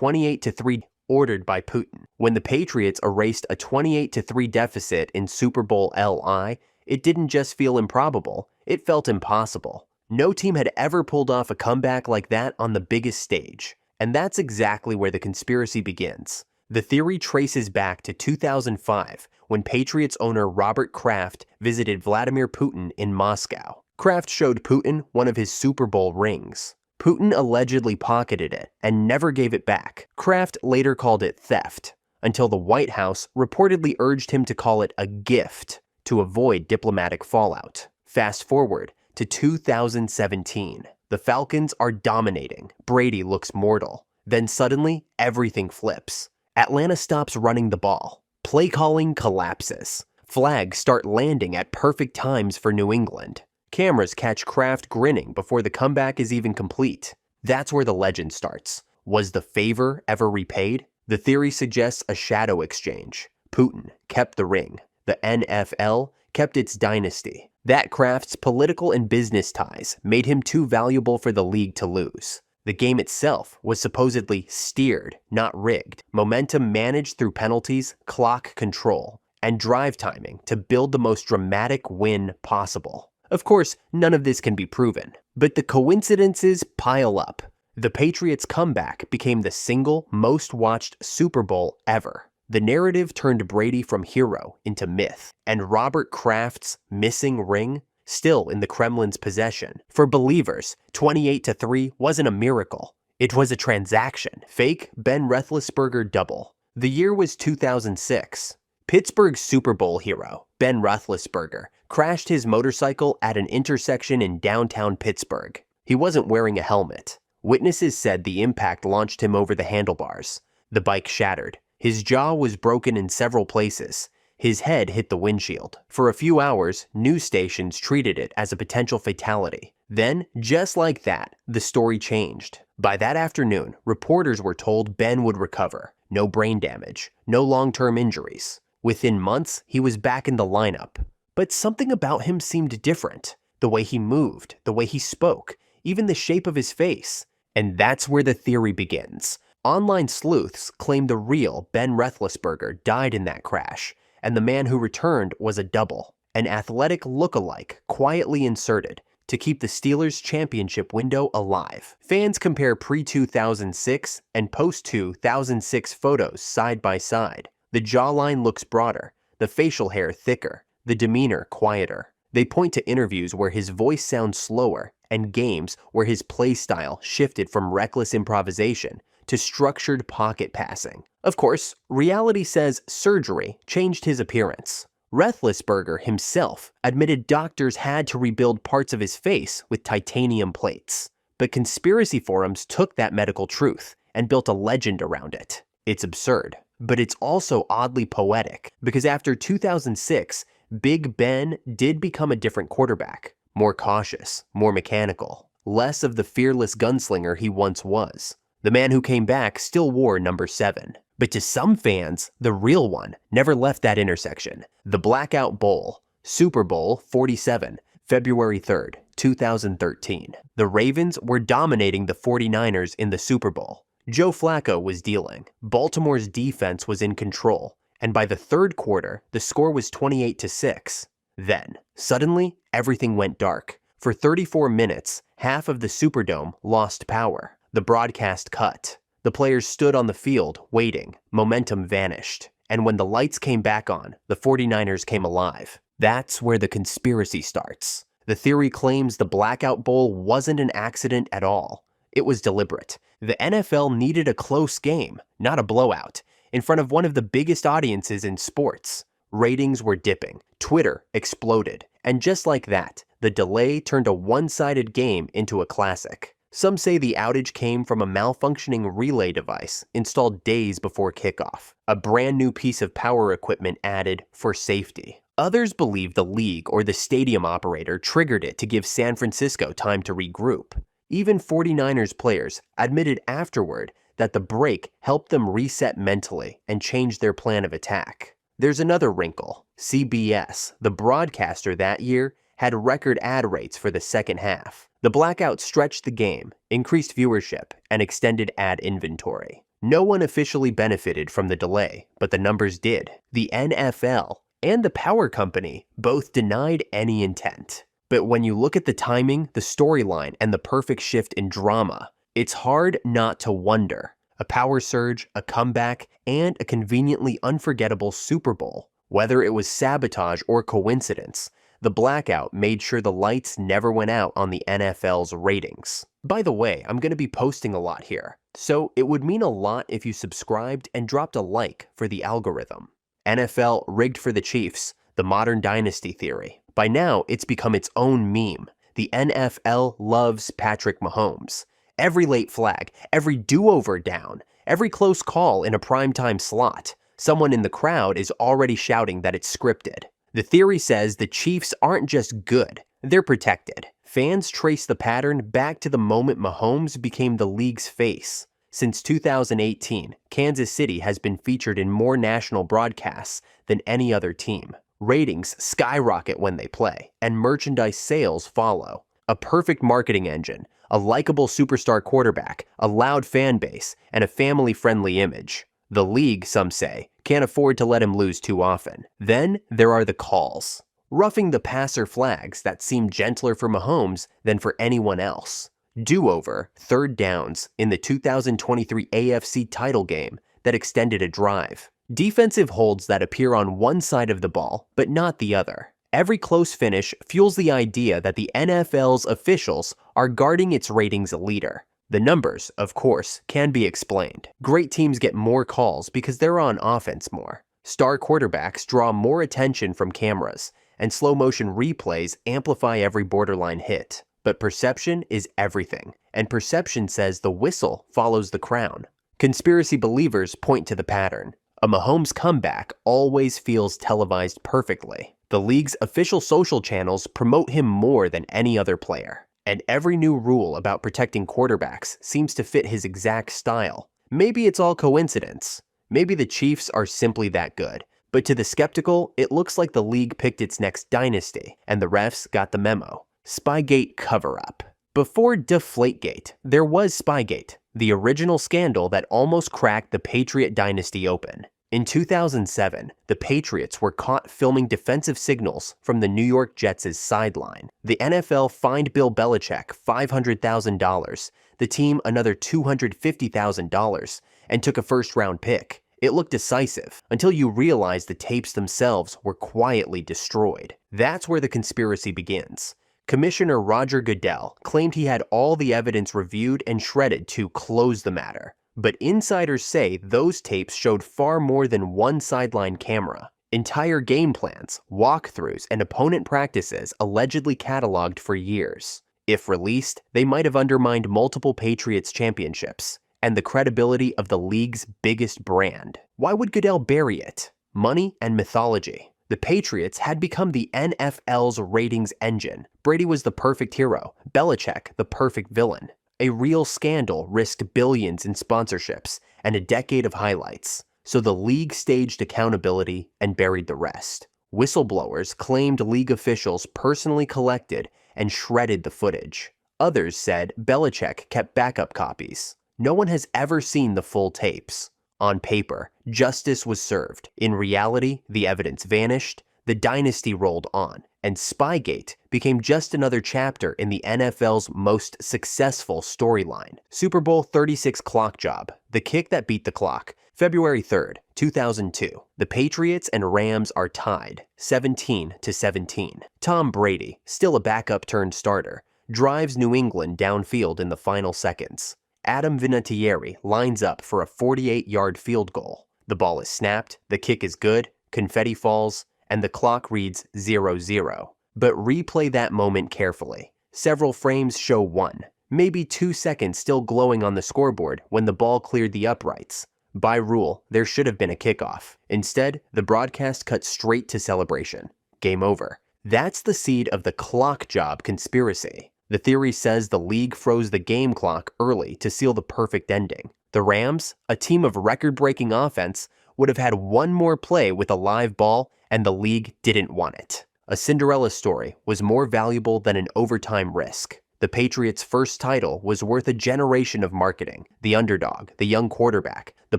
28-3 ordered by Putin. When the Patriots erased a 28-3 deficit in Super Bowl LI, it didn't just feel improbable, it felt impossible. No team had ever pulled off a comeback like that on the biggest stage. And that's exactly where the conspiracy begins. The theory traces back to 2005, when Patriots owner Robert Kraft visited Vladimir Putin in Moscow. Kraft showed Putin one of his Super Bowl rings. Putin allegedly pocketed it and never gave it back. Kraft later called it theft, until the White House reportedly urged him to call it a gift to avoid diplomatic fallout. Fast forward to 2017. The Falcons are dominating. Brady looks mortal. Then suddenly, everything flips. Atlanta stops running the ball. Play calling collapses. Flags start landing at perfect times for New England. Cameras catch Kraft grinning before the comeback is even complete. That's where the legend starts. Was the favor ever repaid? The theory suggests a shadow exchange. Putin kept the ring. The NFL kept its dynasty. That Kraft's political and business ties made him too valuable for the league to lose. The game itself was supposedly steered, not rigged. Momentum managed through penalties, clock control, and drive timing to build the most dramatic win possible. Of course, none of this can be proven, but the coincidences pile up. The Patriots' comeback became the single most watched Super Bowl ever. The narrative turned Brady from hero into myth, and Robert Kraft's missing ring still in the Kremlin's possession. For believers, 28-3 wasn't a miracle. It was a transaction. Fake Ben Roethlisberger double. The year was 2006. Pittsburgh's Super Bowl hero, Ben Roethlisberger, crashed his motorcycle at an intersection in downtown Pittsburgh. He wasn't wearing a helmet. Witnesses said the impact launched him over the handlebars. The bike shattered. His jaw was broken in several places. His head hit the windshield. For a few hours, news stations treated it as a potential fatality. Then, just like that, the story changed. By that afternoon, reporters were told Ben would recover. No brain damage, no long-term injuries. Within months, he was back in the lineup. But something about him seemed different. The way he moved, the way he spoke, even the shape of his face. And that's where the theory begins. Online sleuths claim the real Ben Roethlisberger died in that crash, and the man who returned was a double, an athletic look-alike quietly inserted to keep the Steelers' championship window alive. Fans compare pre-2006 and post-2006 photos side by side. The jawline looks broader, the facial hair thicker, the demeanor quieter. They point to interviews where his voice sounds slower and games where his play style shifted from reckless improvisation to structured pocket passing. Of course, reality says surgery changed his appearance. Roethlisberger himself admitted doctors had to rebuild parts of his face with titanium plates. But conspiracy forums took that medical truth and built a legend around it. It's absurd, but it's also oddly poetic, because after 2006, Big Ben did become a different quarterback. More cautious, more mechanical, less of the fearless gunslinger he once was. The man who came back still wore number 7. But to some fans, the real one never left that intersection. The Blackout Bowl, Super Bowl 47, February 3rd, 2013. The Ravens were dominating the 49ers in the Super Bowl. Joe Flacco was dealing. Baltimore's defense was in control. And by the third quarter, the score was 28-6. Then, suddenly, everything went dark. For 34 minutes, half of the Superdome lost power. The broadcast cut. The players stood on the field, waiting. Momentum vanished. And when the lights came back on, the 49ers came alive. That's where the conspiracy starts. The theory claims the Blackout Bowl wasn't an accident at all. It was deliberate. The NFL needed a close game, not a blowout, in front of one of the biggest audiences in sports. Ratings were dipping. Twitter exploded. And just like that, the delay turned a one-sided game into a classic. Some say the outage came from a malfunctioning relay device installed days before kickoff, a brand new piece of power equipment added for safety. Others believe the league or the stadium operator triggered it to give San Francisco time to regroup. Even 49ers players admitted afterward that the break helped them reset mentally and change their plan of attack. There's another wrinkle. CBS, the broadcaster that year, had record ad rates for the second half. The blackout stretched the game, increased viewership, and extended ad inventory. No one officially benefited from the delay, but the numbers did. The NFL and the power company both denied any intent. But when you look at the timing, the storyline, and the perfect shift in drama, it's hard not to wonder. A power surge, a comeback, and a conveniently unforgettable Super Bowl. Whether it was sabotage or coincidence, the blackout made sure the lights never went out on the NFL's ratings. By the way, I'm going to be posting a lot here, so it would mean a lot if you subscribed and dropped a like for the algorithm. NFL rigged for the Chiefs, the modern dynasty theory. By now, it's become its own meme. The NFL loves Patrick Mahomes. Every late flag, every do-over down, every close call in a primetime slot, someone in the crowd is already shouting that it's scripted. The theory says the Chiefs aren't just good, they're protected. Fans trace the pattern back to the moment Mahomes became the league's face. Since 2018, Kansas City has been featured in more national broadcasts than any other team. Ratings skyrocket when they play, and merchandise sales follow. A perfect marketing engine, a likable superstar quarterback, a loud fan base, and a family-friendly image. The league, some say, can't afford to let him lose too often. Then there are the calls. Roughing the passer flags that seem gentler for Mahomes than for anyone else. Do-over, third downs in the 2023 AFC title game that extended a drive. Defensive holds that appear on one side of the ball, but not the other. Every close finish fuels the idea that the NFL's officials are guarding its ratings leader. The numbers, of course, can be explained. Great teams get more calls because they're on offense more. Star quarterbacks draw more attention from cameras, and slow-motion replays amplify every borderline hit. But perception is everything, and perception says the whistle follows the crown. Conspiracy believers point to the pattern. A Mahomes comeback always feels televised perfectly. The league's official social channels promote him more than any other player. And every new rule about protecting quarterbacks seems to fit his exact style. Maybe it's all coincidence. Maybe the Chiefs are simply that good. But to the skeptical, it looks like the league picked its next dynasty, and the refs got the memo. Spygate cover-up. Before Deflategate, there was Spygate, the original scandal that almost cracked the Patriot dynasty open. In 2007, the Patriots were caught filming defensive signals from the New York Jets' sideline. The NFL fined Bill Belichick $500,000, the team another $250,000, and took a first-round pick. It looked decisive, until you realize the tapes themselves were quietly destroyed. That's where the conspiracy begins. Commissioner Roger Goodell claimed he had all the evidence reviewed and shredded to close the matter. But insiders say those tapes showed far more than one sideline camera. Entire game plans, walkthroughs, and opponent practices allegedly cataloged for years. If released, they might have undermined multiple Patriots championships and the credibility of the league's biggest brand. Why would Goodell bury it? Money and mythology. The Patriots had become the NFL's ratings engine. Brady was the perfect hero, Belichick the perfect villain. A real scandal risked billions in sponsorships and a decade of highlights, so the league staged accountability and buried the rest. Whistleblowers claimed league officials personally collected and shredded the footage. Others said Belichick kept backup copies. No one has ever seen the full tapes. On paper, justice was served. In reality, the evidence vanished, the dynasty rolled on, and Spygate became just another chapter in the NFL's most successful storyline. Super Bowl 36 clock job, the kick that beat the clock, February 3rd, 2002. The Patriots and Rams are tied, 17-17. Tom Brady, still a backup turned starter, drives New England downfield in the final seconds. Adam Vinatieri lines up for a 48-yard field goal. The ball is snapped, the kick is good, confetti falls, and the clock reads 0-0. But replay that moment carefully. Several frames show 1, maybe 2 seconds still glowing on the scoreboard when the ball cleared the uprights. By rule, there should have been a kickoff. Instead, the broadcast cut straight to celebration. Game over. That's the seed of the clock job conspiracy. The theory says the league froze the game clock early to seal the perfect ending. The Rams, a team of record-breaking offense, would have had one more play with a live ball, and the league didn't want it. A Cinderella story was more valuable than an overtime risk. The Patriots' first title was worth a generation of marketing. The underdog, the young quarterback, the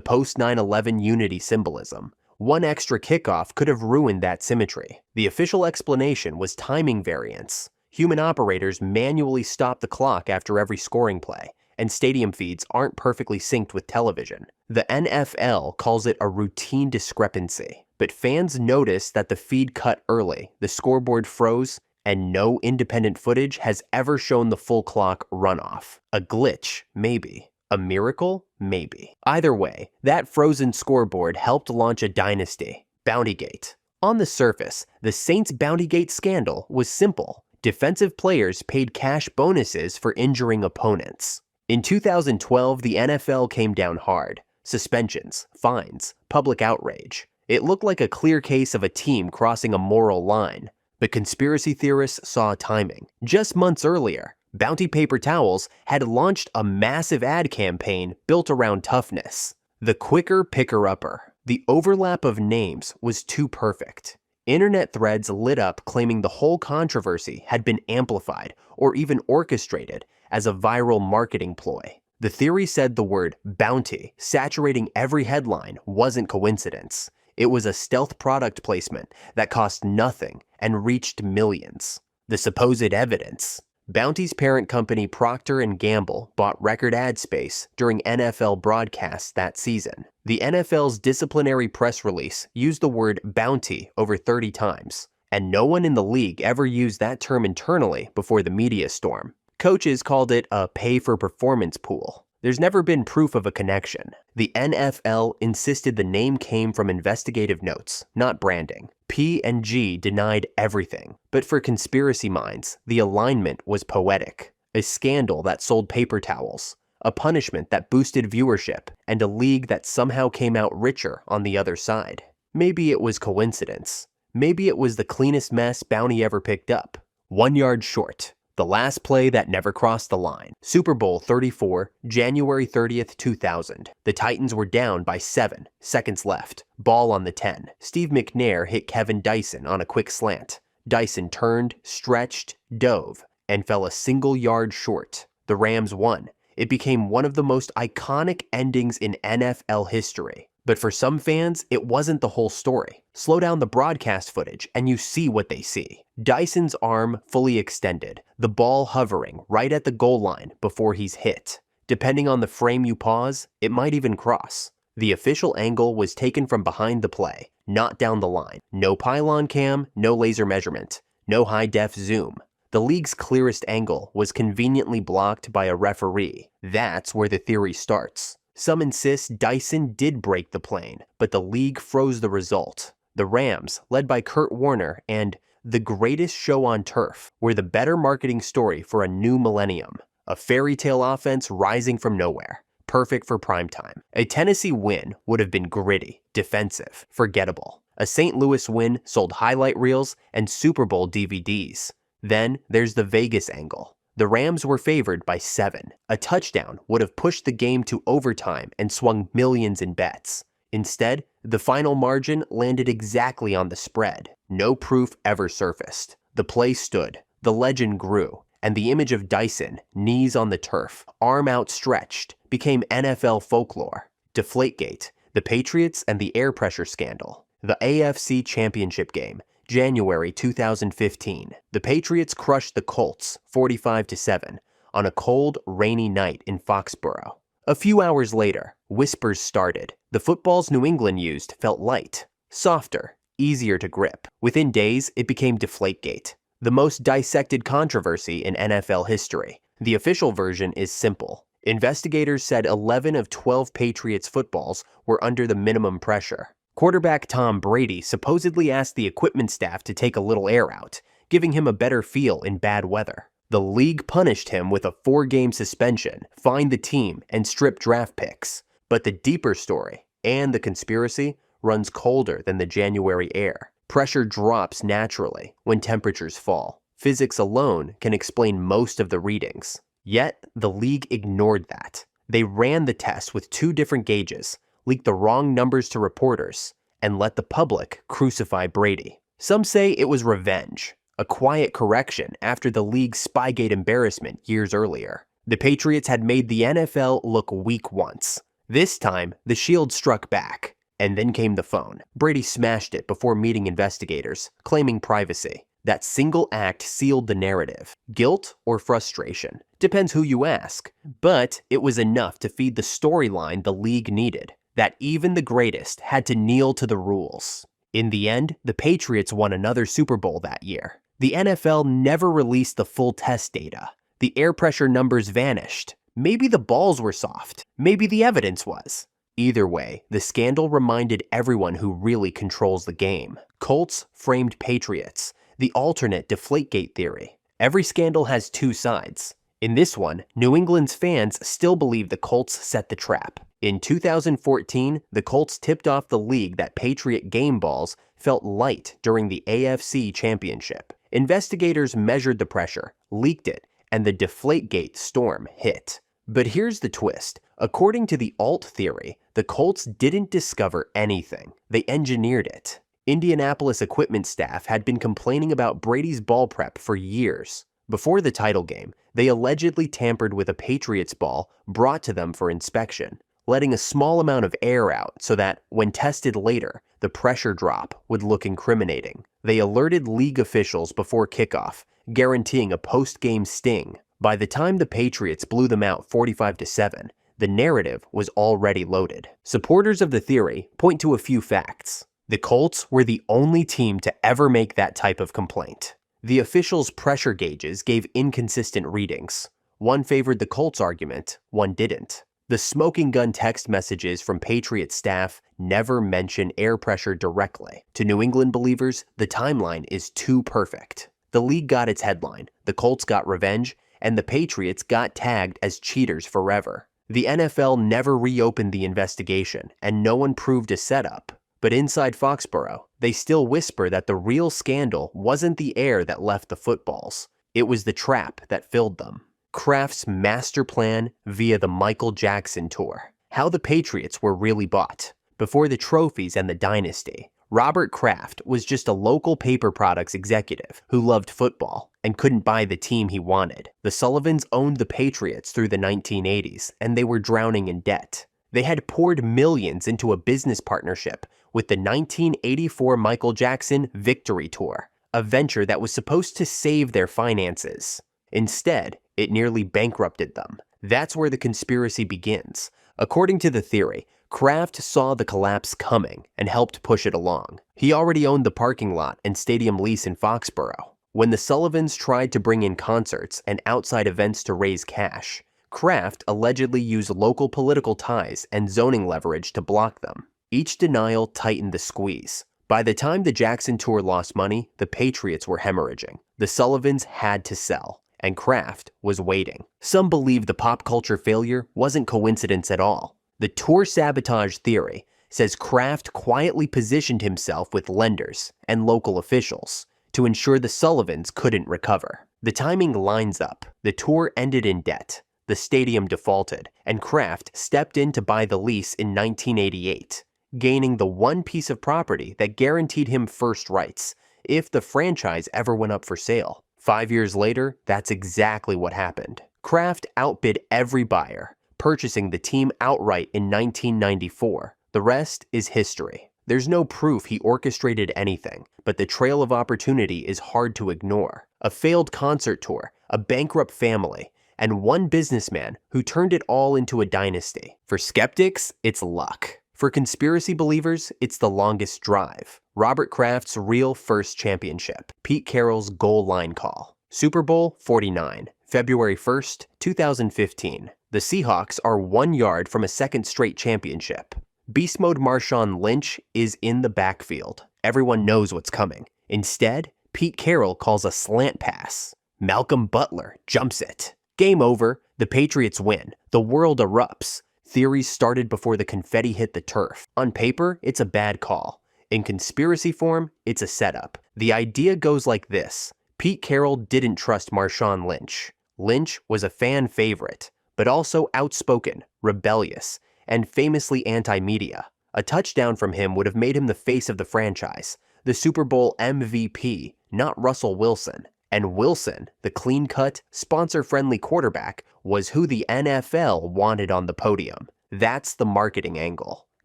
post-9/11 unity symbolism. One extra kickoff could have ruined that symmetry. The official explanation was timing variance. Human operators manually stop the clock after every scoring play, and stadium feeds aren't perfectly synced with television. The NFL calls it a routine discrepancy, but fans noticed that the feed cut early, the scoreboard froze, and no independent footage has ever shown the full clock runoff. A glitch, maybe. A miracle? Maybe. Either way, that frozen scoreboard helped launch a dynasty, Bountygate. On the surface, the Saints' Bountygate scandal was simple. Defensive players paid cash bonuses for injuring opponents. In 2012, the NFL came down hard. Suspensions, fines, public outrage. It looked like a clear case of a team crossing a moral line. But conspiracy theorists saw timing. Just months earlier, Bounty Paper Towels had launched a massive ad campaign built around toughness. The quicker picker-upper. The overlap of names was too perfect. Internet threads lit up claiming the whole controversy had been amplified or even orchestrated as a viral marketing ploy. The theory said the word bounty saturating every headline wasn't coincidence. It was a stealth product placement that cost nothing and reached millions. The supposed evidence. Bounty's parent company Procter & Gamble bought record ad space during NFL broadcasts that season. The NFL's disciplinary press release used the word bounty over 30 times, and no one in the league ever used that term internally before the media storm. Coaches called it a pay-for-performance pool. There's never been proof of a connection. The NFL insisted the name came from investigative notes, not branding. P&G denied everything, but for conspiracy minds, the alignment was poetic. A scandal that sold paper towels, a punishment that boosted viewership, and a league that somehow came out richer on the other side. Maybe it was coincidence. Maybe it was the cleanest mess Bounty ever picked up. 1 yard short. The last play that never crossed the line. Super Bowl 34, January 30th, 2000. The Titans were down by 7 seconds left. Ball on the 10. Steve McNair hit Kevin Dyson on a quick slant. Dyson turned, stretched, dove, and fell a single yard short. The Rams won. It became one of the most iconic endings in NFL history. But for some fans, it wasn't the whole story. Slow down the broadcast footage and you see what they see. Dyson's arm fully extended, the ball hovering right at the goal line before he's hit. Depending on the frame you pause, it might even cross. The official angle was taken from behind the play, not down the line. No pylon cam, no laser measurement, no high-def zoom. The league's clearest angle was conveniently blocked by a referee. That's where the theory starts. Some insist Dyson did break the plane, but the league froze the result. The Rams, led by Kurt Warner and The Greatest Show on Turf, were the better marketing story for a new millennium. A fairy tale offense rising from nowhere, perfect for primetime. A Tennessee win would have been gritty, defensive, forgettable. A St. Louis win sold highlight reels and Super Bowl DVDs. Then there's the Vegas angle. The Rams were favored by 7. A touchdown would have pushed the game to overtime and swung millions in bets. Instead, the final margin landed exactly on the spread. No proof ever surfaced. The play stood, the legend grew, and the image of Dyson, knees on the turf, arm outstretched, became NFL folklore. Deflategate, the Patriots and the air pressure scandal. The AFC Championship game. January 2015, the Patriots crushed the Colts 45-7 on a cold, rainy night in Foxborough. A few hours later, whispers started. The footballs New England used felt light, softer, easier to grip. Within days, it became Deflategate, the most dissected controversy in NFL history. The official version is simple. Investigators said 11 of 12 Patriots footballs were under the minimum pressure. Quarterback Tom Brady supposedly asked the equipment staff to take a little air out, giving him a better feel in bad weather. The league punished him with a 4-game suspension, fined the team, and stripped draft picks. But the deeper story, and the conspiracy, runs colder than the January air. Pressure drops naturally when temperatures fall. Physics alone can explain most of the readings. Yet, the league ignored that. They ran the test with 2 different gauges, leaked the wrong numbers to reporters, and let the public crucify Brady. Some say it was revenge, a quiet correction after the league's Spygate embarrassment years earlier. The Patriots had made the NFL look weak once. This time, the shield struck back. And then came the phone. Brady smashed it before meeting investigators, claiming privacy. That single act sealed the narrative. Guilt or frustration? Depends who you ask. But it was enough to feed the storyline the league needed, that even the greatest had to kneel to the rules. In the end, the Patriots won another Super Bowl that year. The NFL never released the full test data. The air pressure numbers vanished. Maybe the balls were soft. Maybe the evidence was. Either way, the scandal reminded everyone who really controls the game. Colts framed Patriots, the alternate Deflategate theory. Every scandal has two sides. In this one, New England's fans still believe the Colts set the trap. In 2014, the Colts tipped off the league that Patriot game balls felt light during the AFC Championship. Investigators measured the pressure, leaked it, and the Deflategate storm hit. But here's the twist. According to the alt theory, the Colts didn't discover anything. They engineered it. Indianapolis equipment staff had been complaining about Brady's ball prep for years. Before the title game, they allegedly tampered with a Patriots ball brought to them for inspection, letting a small amount of air out so that, when tested later, the pressure drop would look incriminating. They alerted league officials before kickoff, guaranteeing a post-game sting. By the time the Patriots blew them out 45-7, the narrative was already loaded. Supporters of the theory point to a few facts. The Colts were the only team to ever make that type of complaint. The officials' pressure gauges gave inconsistent readings. One favored the Colts argument, one didn't. The smoking gun text messages from Patriot staff never mention air pressure directly. To New England believers, the timeline is too perfect. The league got its headline, the Colts got revenge, and the Patriots got tagged as cheaters forever. The NFL never reopened the investigation, and no one proved a setup. But inside Foxborough, they still whisper that the real scandal wasn't the air that left the footballs. It was the trap that filled them. Kraft's master plan via the Michael Jackson tour. How the Patriots were really bought. Before the trophies and the dynasty, Robert Kraft was just a local paper products executive who loved football and couldn't buy the team he wanted. The Sullivans owned the Patriots through the 1980s, and they were drowning in debt. They had poured millions into a business partnership with the 1984 Michael Jackson Victory Tour, a venture that was supposed to save their finances. Instead, it nearly bankrupted them. That's where the conspiracy begins. According to the theory, Kraft saw the collapse coming and helped push it along. He already owned the parking lot and stadium lease in Foxborough. When the Sullivans tried to bring in concerts and outside events to raise cash, Kraft allegedly used local political ties and zoning leverage to block them. Each denial tightened the squeeze. By the time the Jackson Tour lost money, the Patriots were hemorrhaging. The Sullivans had to sell, and Kraft was waiting. Some believe the pop culture failure wasn't coincidence at all. The tour sabotage theory says Kraft quietly positioned himself with lenders and local officials to ensure the Sullivans couldn't recover. The timing lines up. The tour ended in debt. The stadium defaulted, and Kraft stepped in to buy the lease in 1988, gaining the one piece of property that guaranteed him first rights if the franchise ever went up for sale. 5 years later, that's exactly what happened. Kraft outbid every buyer, purchasing the team outright in 1994. The rest is history. There's no proof he orchestrated anything, but the trail of opportunity is hard to ignore. A failed concert tour, a bankrupt family, and one businessman who turned it all into a dynasty. For skeptics, it's luck. For conspiracy believers, it's the longest drive. Robert Kraft's real first championship. Pete Carroll's goal line call. Super Bowl 49, February 1st, 2015. The Seahawks are 1 yard from a second straight championship. Beast Mode Marshawn Lynch is in the backfield. Everyone knows what's coming. Instead, Pete Carroll calls a slant pass. Malcolm Butler jumps it. Game over. The Patriots win. The world erupts. Theories started before the confetti hit the turf. On paper, it's a bad call. In conspiracy form, it's a setup. The idea goes like this. Pete Carroll didn't trust Marshawn Lynch. Lynch was a fan favorite, but also outspoken, rebellious, and famously anti-media. A touchdown from him would have made him the face of the franchise, the Super Bowl MVP, not Russell Wilson. And Wilson, the clean-cut, sponsor-friendly quarterback, was who the NFL wanted on the podium. That's the marketing angle.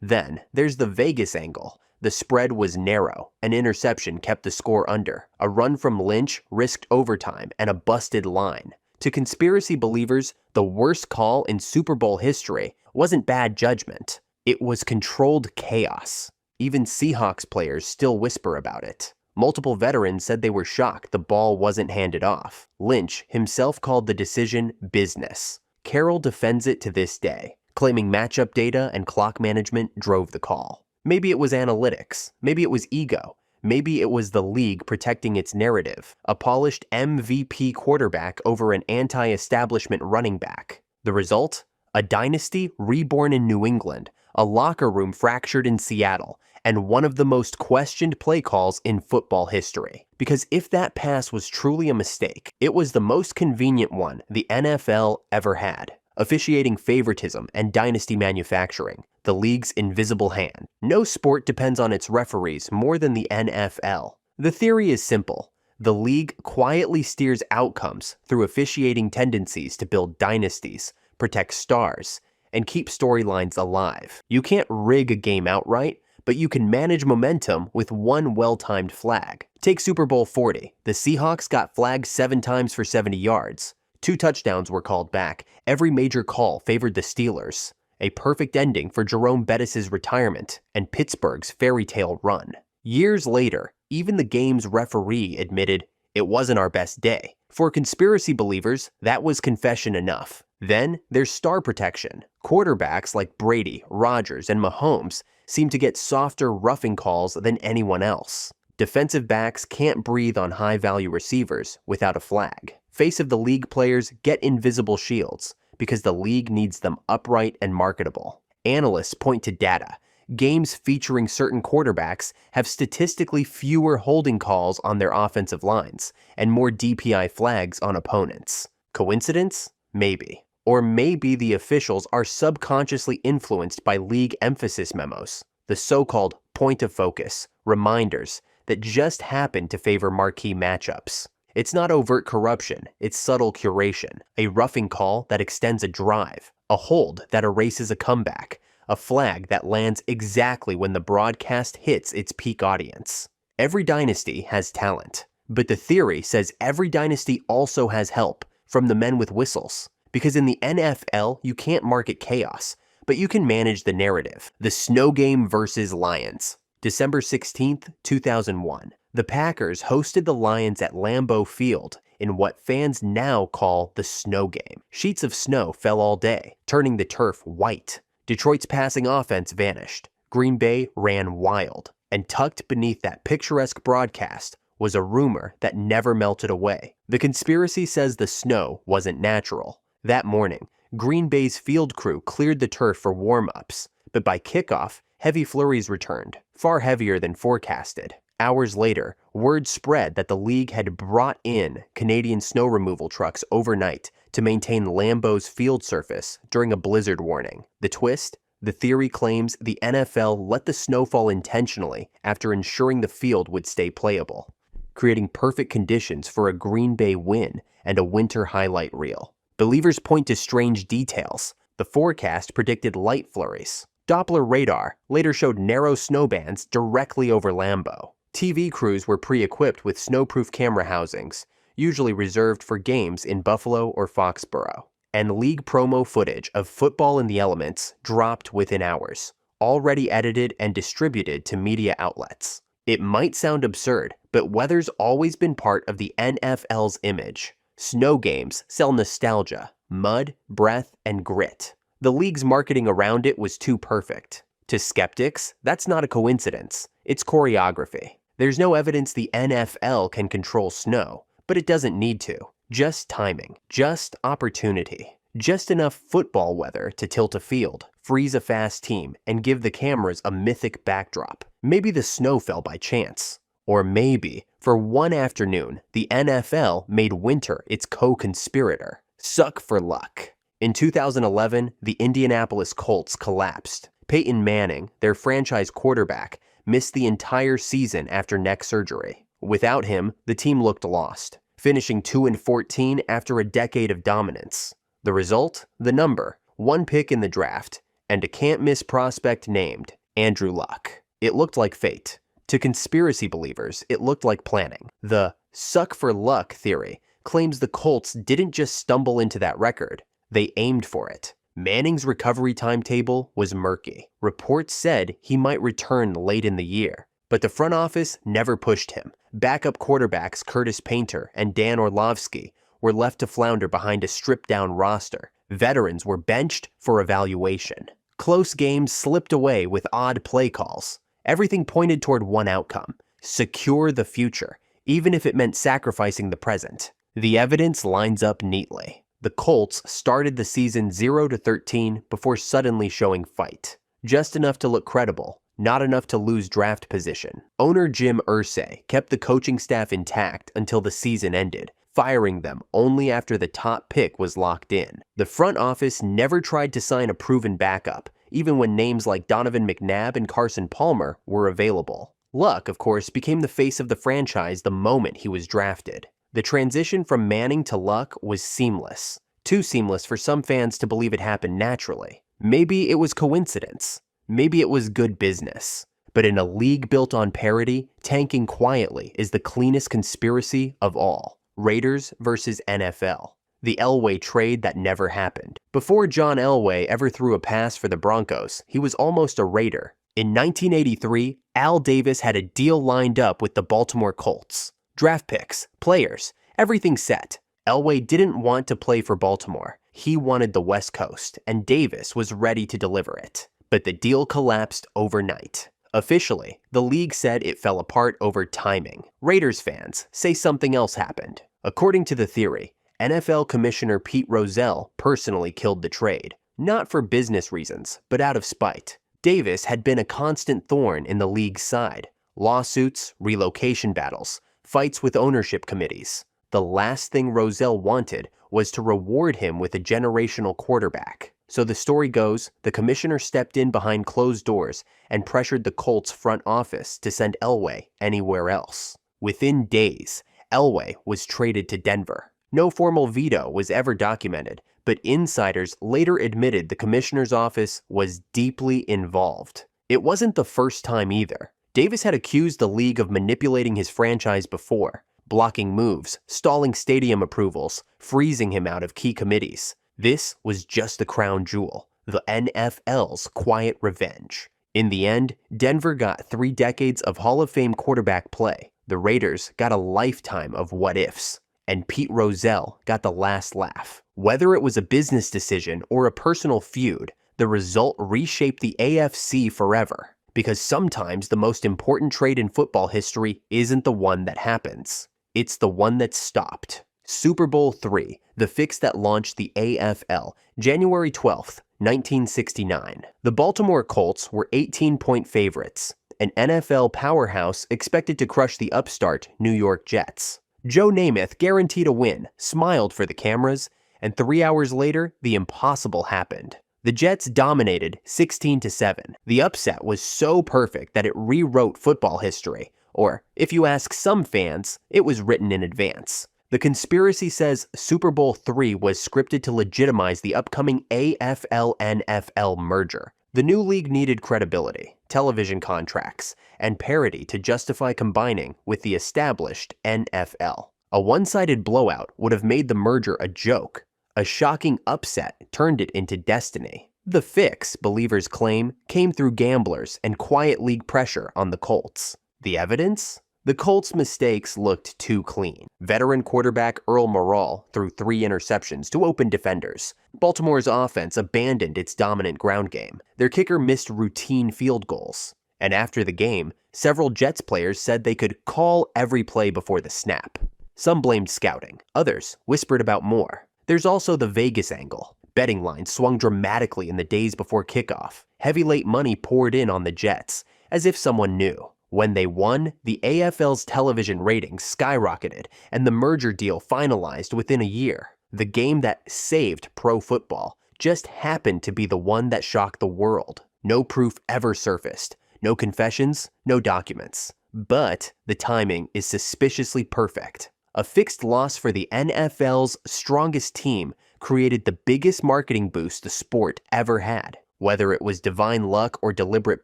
Then, there's the Vegas angle. The spread was narrow. An interception kept the score under. A run from Lynch risked overtime and a busted line. To conspiracy believers, the worst call in Super Bowl history wasn't bad judgment. It was controlled chaos. Even Seahawks players still whisper about it. Multiple veterans said they were shocked the ball wasn't handed off. Lynch himself called the decision business. Carroll defends it to this day, claiming matchup data and clock management drove the call. Maybe it was analytics. Maybe it was ego. Maybe it was the league protecting its narrative. A polished MVP quarterback over an anti-establishment running back. The result? A dynasty reborn in New England, a locker room fractured in Seattle, and one of the most questioned play calls in football history. Because if that pass was truly a mistake, it was the most convenient one the NFL ever had. Officiating favoritism and dynasty manufacturing, the league's invisible hand. No sport depends on its referees more than the NFL. The theory is simple. The league quietly steers outcomes through officiating tendencies to build dynasties, protect stars, and keep storylines alive. You can't rig a game outright, but you can manage momentum with one well-timed flag. Take Super Bowl 40. The Seahawks got flagged 7 times for 70 yards. 2 touchdowns were called back. Every major call favored the Steelers. A perfect ending for Jerome Bettis' retirement and Pittsburgh's fairy tale run. Years later, even the game's referee admitted, "It wasn't our best day." For conspiracy believers, that was confession enough. Then there's star protection. Quarterbacks like Brady, Rodgers, and Mahomes seem to get softer roughing calls than anyone else. Defensive backs can't breathe on high-value receivers without a flag. Face of the league players get invisible shields because the league needs them upright and marketable. Analysts point to data. Games featuring certain quarterbacks have statistically fewer holding calls on their offensive lines and more DPI flags on opponents. Coincidence? Maybe. Or maybe the officials are subconsciously influenced by league emphasis memos, the so-called point of focus, reminders that just happen to favor marquee matchups. It's not overt corruption, it's subtle curation, a roughing call that extends a drive, a hold that erases a comeback, a flag that lands exactly when the broadcast hits its peak audience. Every dynasty has talent, but the theory says every dynasty also has help from the men with whistles. Because in the NFL, you can't market chaos, but you can manage the narrative. The Snow Game versus Lions. December 16th, 2001. The Packers hosted the Lions at Lambeau Field in what fans now call the Snow Game. Sheets of snow fell all day, turning the turf white. Detroit's passing offense vanished. Green Bay ran wild. And tucked beneath that picturesque broadcast was a rumor that never melted away. The conspiracy says the snow wasn't natural. That morning, Green Bay's field crew cleared the turf for warm-ups, but by kickoff, heavy flurries returned, far heavier than forecasted. Hours later, word spread that the league had brought in Canadian snow removal trucks overnight to maintain Lambeau's field surface during a blizzard warning. The twist? The theory claims the NFL let the snow fall intentionally after ensuring the field would stay playable, creating perfect conditions for a Green Bay win and a winter highlight reel. Believers point to strange details. The forecast predicted light flurries. Doppler radar later showed narrow snow bands directly over Lambeau. TV crews were pre-equipped with snowproof camera housings, usually reserved for games in Buffalo or Foxborough. And league promo footage of football in the elements dropped within hours, already edited and distributed to media outlets. It might sound absurd, but weather's always been part of the NFL's image. Snow games sell nostalgia, mud, breath, and grit. The league's marketing around it was too perfect. To skeptics, that's not a coincidence. It's choreography. There's no evidence the NFL can control snow, but it doesn't need to. Just timing, just opportunity, just enough football weather to tilt a field, freeze a fast team, and give the cameras a mythic backdrop. Maybe the snow fell by chance. Or maybe, for one afternoon, the NFL made winter its co-conspirator. Suck for luck. In 2011, the Indianapolis Colts collapsed. Peyton Manning, their franchise quarterback, missed the entire season after neck surgery. Without him, the team looked lost, finishing 2-14 after a decade of dominance. The result? The number, 1 pick in the draft, and a can't-miss prospect named Andrew Luck. It looked like fate. To conspiracy believers, it looked like planning. The suck for luck theory claims the Colts didn't just stumble into that record, they aimed for it. Manning's recovery timetable was murky. Reports said he might return late in the year, but the front office never pushed him. Backup quarterbacks Curtis Painter and Dan Orlovsky were left to flounder behind a stripped-down roster. Veterans were benched for evaluation. Close games slipped away with odd play calls. Everything pointed toward one outcome: secure the future, even if it meant sacrificing the present. The evidence lines up neatly. The Colts started the season 0-13 before suddenly showing fight. Just enough to look credible, not enough to lose draft position. Owner Jim Irsay kept the coaching staff intact until the season ended, firing them only after the top pick was locked in. The front office never tried to sign a proven backup, even when names like Donovan McNabb and Carson Palmer were available. Luck, of course, became the face of the franchise the moment he was drafted. The transition from Manning to Luck was seamless. Too seamless for some fans to believe it happened naturally. Maybe it was coincidence. Maybe it was good business. But in a league built on parity, tanking quietly is the cleanest conspiracy of all. Raiders versus NFL. The Elway trade that never happened. Before John Elway ever threw a pass for the Broncos, he was almost a Raider. In 1983, Al Davis had a deal lined up with the Baltimore Colts. Draft picks, players, everything set. Elway didn't want to play for Baltimore. He wanted the West Coast, and Davis was ready to deliver it. But the deal collapsed overnight. Officially, the league said it fell apart over timing. Raiders fans say something else happened. According to the theory, NFL Commissioner Pete Rozelle personally killed the trade. Not for business reasons, but out of spite. Davis had been a constant thorn in the league's side. Lawsuits, relocation battles, fights with ownership committees. The last thing Rozelle wanted was to reward him with a generational quarterback. So the story goes, the commissioner stepped in behind closed doors and pressured the Colts front office to send Elway anywhere else. Within days, Elway was traded to Denver. No formal veto was ever documented, but insiders later admitted the commissioner's office was deeply involved. It wasn't the first time either. Davis had accused the league of manipulating his franchise before, blocking moves, stalling stadium approvals, freezing him out of key committees. This was just the crown jewel, the NFL's quiet revenge. In the end, Denver got 3 decades of Hall of Fame quarterback play. The Raiders got a lifetime of what-ifs. And Pete Rozelle got the last laugh. Whether it was a business decision or a personal feud, the result reshaped the AFC forever. Because sometimes the most important trade in football history isn't the one that happens. It's the one that's stopped. Super Bowl III, the fix that launched the AFL, January 12th, 1969. The Baltimore Colts were 18-point favorites, an NFL powerhouse expected to crush the upstart New York Jets. Joe Namath, guaranteed a win, smiled for the cameras, and 3 hours later, the impossible happened. The Jets dominated 16-7. The upset was so perfect that it rewrote football history, or, if you ask some fans, it was written in advance. The conspiracy says Super Bowl III was scripted to legitimize the upcoming AFL-NFL merger. The new league needed credibility, television contracts, and parity to justify combining with the established NFL. A one-sided blowout would have made the merger a joke. A shocking upset turned it into destiny. The fix, believers claim, came through gamblers and quiet league pressure on the Colts. The evidence? The Colts' mistakes looked too clean. Veteran quarterback Earl Morrall threw 3 interceptions to open defenders. Baltimore's offense abandoned its dominant ground game. Their kicker missed routine field goals. And after the game, several Jets players said they could call every play before the snap. Some blamed scouting. Others whispered about more. There's also the Vegas angle. Betting lines swung dramatically in the days before kickoff. Heavy late money poured in on the Jets, as if someone knew. When they won, the AFL's television ratings skyrocketed, and the merger deal finalized within a year. The game that saved pro football just happened to be the one that shocked the world. No proof ever surfaced. No confessions, no documents. But the timing is suspiciously perfect. A fixed loss for the NFL's strongest team created the biggest marketing boost the sport ever had. Whether it was divine luck or deliberate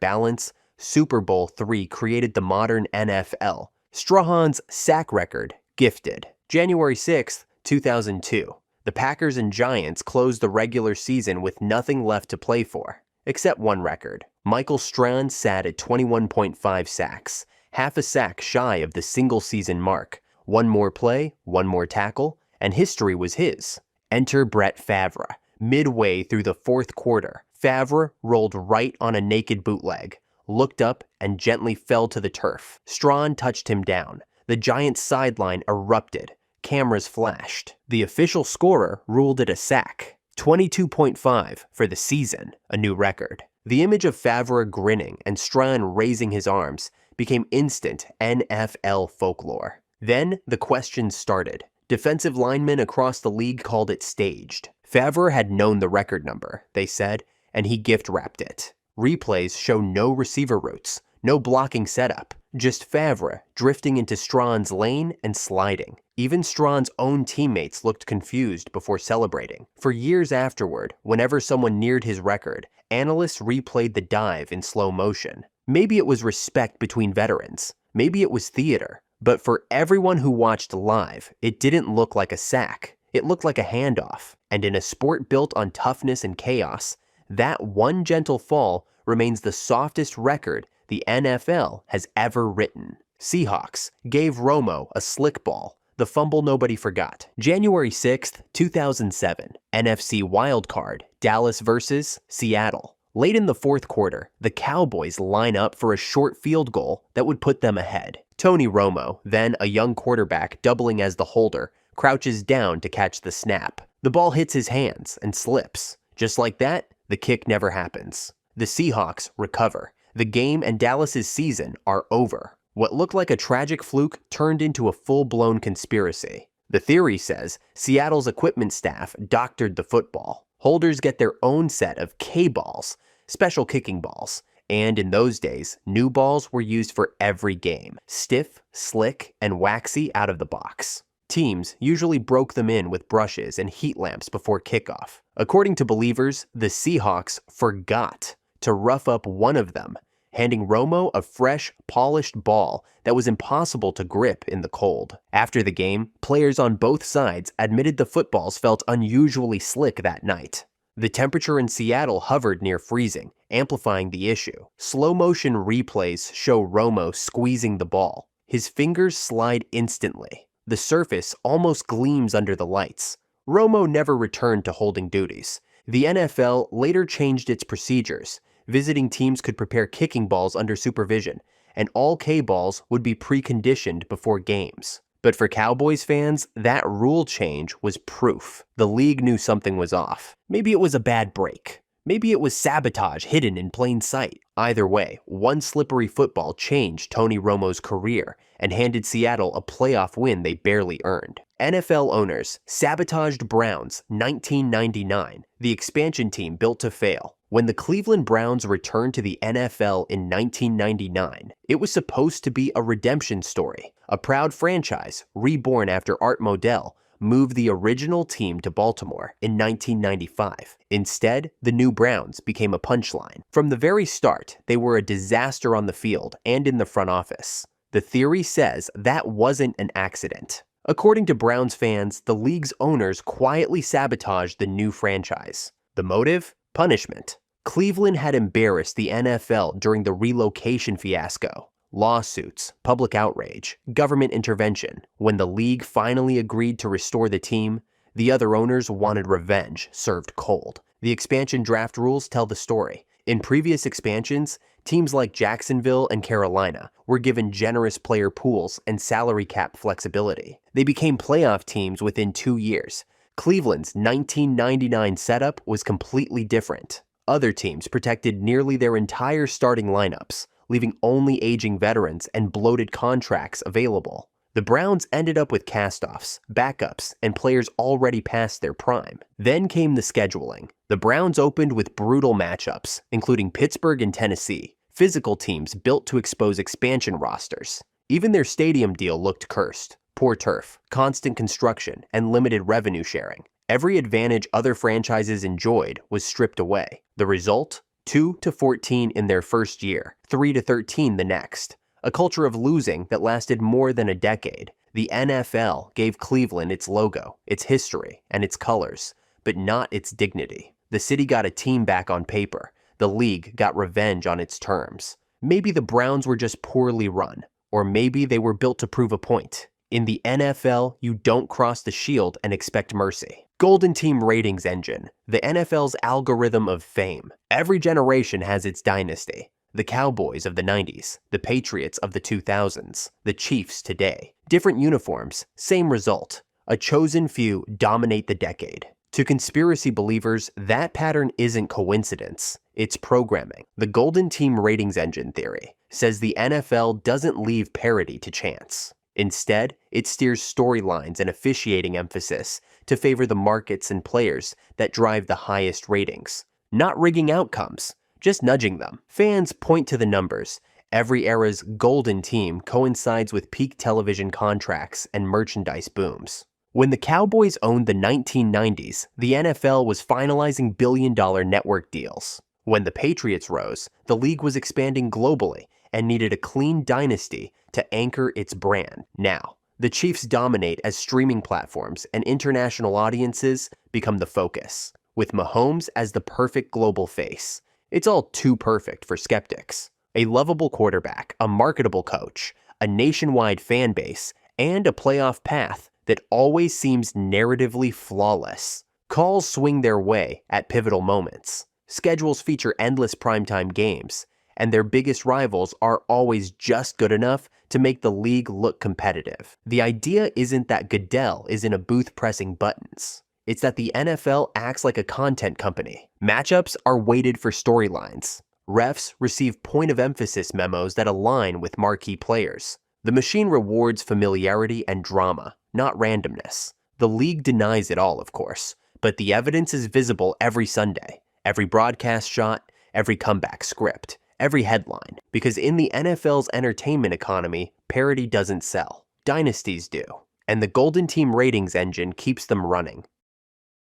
balance, Super Bowl III created the modern NFL. Strahan's sack record gifted. January 6, 2002. The Packers and Giants closed the regular season with nothing left to play for, except one record. Michael Strahan sat at 21.5 sacks, half a sack shy of the single-season mark. One more play, one more tackle, and history was his. Enter Brett Favre. Midway through the fourth quarter, Favre rolled right on a naked bootleg, looked up, and gently fell to the turf. Strahan touched him down. The Giants' sideline erupted. Cameras flashed. The official scorer ruled it a sack. 22.5 for the season, a new record. The image of Favre grinning and Strahan raising his arms became instant NFL folklore. Then the questions started. Defensive linemen across the league called it staged. Favre had known the record number, they said, and he gift-wrapped it. Replays show no receiver routes, no blocking setup, just Favre drifting into Strahan's lane and sliding. Even Strahan's own teammates looked confused before celebrating. For years afterward, whenever someone neared his record, analysts replayed the dive in slow motion. Maybe it was respect between veterans. Maybe it was theater. But for everyone who watched live, it didn't look like a sack. It looked like a handoff. And in a sport built on toughness and chaos, that one gentle fall remains the softest record the NFL has ever written. Seahawks gave Romo a slick ball, the fumble nobody forgot. January 6th, 2007, NFC wildcard, Dallas versus Seattle. Late in the fourth quarter, the Cowboys line up for a short field goal that would put them ahead. Tony Romo, then a young quarterback doubling as the holder, crouches down to catch the snap. The ball hits his hands and slips. Just like that, the kick never happens. The Seahawks recover. The game and Dallas's season are over. What looked like a tragic fluke turned into a full-blown conspiracy. The theory says Seattle's equipment staff doctored the football. Holders get their own set of K-balls, special kicking balls. And in those days, new balls were used for every game. Stiff, slick, and waxy out of the box. Teams usually broke them in with brushes and heat lamps before kickoff. According to believers, the Seahawks forgot to rough up one of them, handing Romo a fresh, polished ball that was impossible to grip in the cold. After the game, players on both sides admitted the footballs felt unusually slick that night. The temperature in Seattle hovered near freezing, amplifying the issue. Slow-motion replays show Romo squeezing the ball. His fingers slide instantly. The surface almost gleams under the lights. Romo never returned to holding duties. The NFL later changed its procedures. Visiting teams could prepare kicking balls under supervision, and all K-balls would be preconditioned before games. But for Cowboys fans, that rule change was proof. The league knew something was off. Maybe it was a bad break. Maybe it was sabotage hidden in plain sight. Either way, one slippery football changed Tony Romo's career and handed Seattle a playoff win they barely earned. NFL owners sabotaged Browns 1999, the expansion team built to fail. When the Cleveland Browns returned to the NFL in 1999, it was supposed to be a redemption story. A proud franchise, reborn after Art Modell, moved the original team to Baltimore in 1995. Instead, the new Browns became a punchline. From the very start, they were a disaster on the field and in the front office. The theory says that wasn't an accident. According to Browns fans, the league's owners quietly sabotaged the new franchise. The motive? Punishment. Cleveland had embarrassed the NFL during the relocation fiasco. Lawsuits, public outrage, government intervention. When the league finally agreed to restore the team, the other owners wanted revenge served cold. The expansion draft rules tell the story. In previous expansions, teams like Jacksonville and Carolina were given generous player pools and salary cap flexibility. They became playoff teams within 2 years. Cleveland's 1999 setup was completely different. Other teams protected nearly their entire starting lineups, leaving only aging veterans and bloated contracts available. The Browns ended up with cast-offs, backups, and players already past their prime. Then came the scheduling. The Browns opened with brutal matchups, including Pittsburgh and Tennessee, physical teams built to expose expansion rosters. Even their stadium deal looked cursed. Poor turf, constant construction, and limited revenue sharing. Every advantage other franchises enjoyed was stripped away. The result? 2 to 14 in their first year, 3 to 13 the next. A culture of losing that lasted more than a decade. The NFL gave Cleveland its logo, its history, and its colors, but not its dignity. The city got a team back on paper. The league got revenge on its terms. Maybe the Browns were just poorly run, or maybe they were built to prove a point. In the NFL, you don't cross the shield and expect mercy. Golden Team Ratings Engine, the NFL's algorithm of fame. Every generation has its dynasty. The Cowboys of the 90s, the Patriots of the 2000s, the Chiefs today. Different uniforms, same result. A chosen few dominate the decade. To conspiracy believers, that pattern isn't coincidence, it's programming. The Golden Team Ratings Engine theory says the NFL doesn't leave parity to chance. Instead, it steers storylines and officiating emphasis to favor the markets and players that drive the highest ratings. Not rigging outcomes, just nudging them. Fans point to the numbers. Every era's golden team coincides with peak television contracts and merchandise booms. When the Cowboys owned the 1990s, the NFL was finalizing billion-dollar network deals. When the Patriots rose, the league was expanding globally and needed a clean dynasty to anchor its brand. Now, the Chiefs dominate as streaming platforms and international audiences become the focus, with Mahomes as the perfect global face. It's all too perfect for skeptics. A lovable quarterback, a marketable coach, a nationwide fan base, and a playoff path that always seems narratively flawless. Calls swing their way at pivotal moments. Schedules feature endless primetime games, and their biggest rivals are always just good enough to make the league look competitive. The idea isn't that Goodell is in a booth pressing buttons. It's that the NFL acts like a content company. Matchups are weighted for storylines. Refs receive point of emphasis memos that align with marquee players. The machine rewards familiarity and drama, not randomness. The league denies it all, of course, but the evidence is visible every Sunday, every broadcast shot, every comeback script, every headline, because in the NFL's entertainment economy, parity doesn't sell. Dynasties do, and the Golden Team Ratings Engine keeps them running.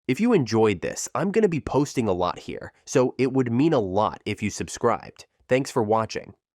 If you enjoyed this, I'm going to be posting a lot here, so it would mean a lot if you subscribed. Thanks for watching.